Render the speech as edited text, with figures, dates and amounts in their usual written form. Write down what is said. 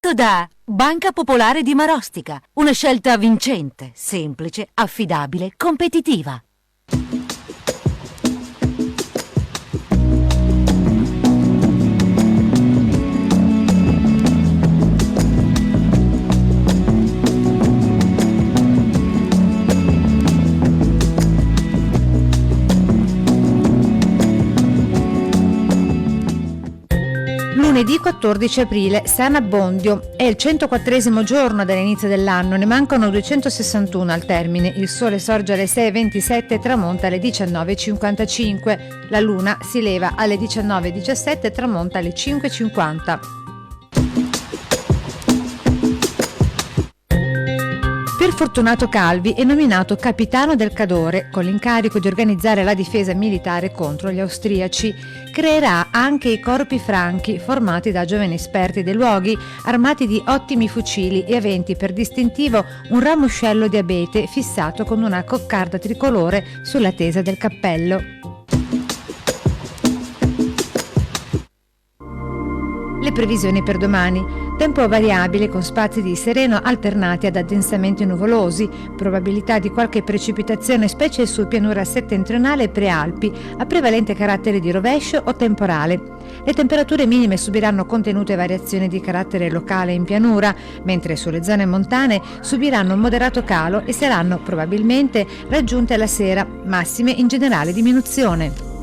Fatto da Banca Popolare di Marostica. Una scelta vincente, semplice, affidabile, competitiva. Lunedì 14 aprile, San Abbondio, è il 104esimo giorno dall'inizio dell'anno, ne mancano 261 al termine. Il sole sorge alle 6:27 e tramonta alle 19:55. La luna si leva alle 19:17 e tramonta alle 5:50. Pier Fortunato Calvi è nominato capitano del Cadore con l'incarico di organizzare la difesa militare contro gli austriaci. Creerà anche i corpi franchi formati da giovani esperti dei luoghi, armati di ottimi fucili e aventi per distintivo un ramoscello di abete fissato con una coccarda tricolore sulla tesa del cappello. Le previsioni per domani. Tempo variabile con spazi di sereno alternati ad addensamenti nuvolosi, probabilità di qualche precipitazione specie su pianura settentrionale e prealpi, a prevalente carattere di rovescio o temporale. Le temperature minime subiranno contenute variazioni di carattere locale in pianura, mentre sulle zone montane subiranno un moderato calo e saranno probabilmente raggiunte alla sera, massime in generale diminuzione.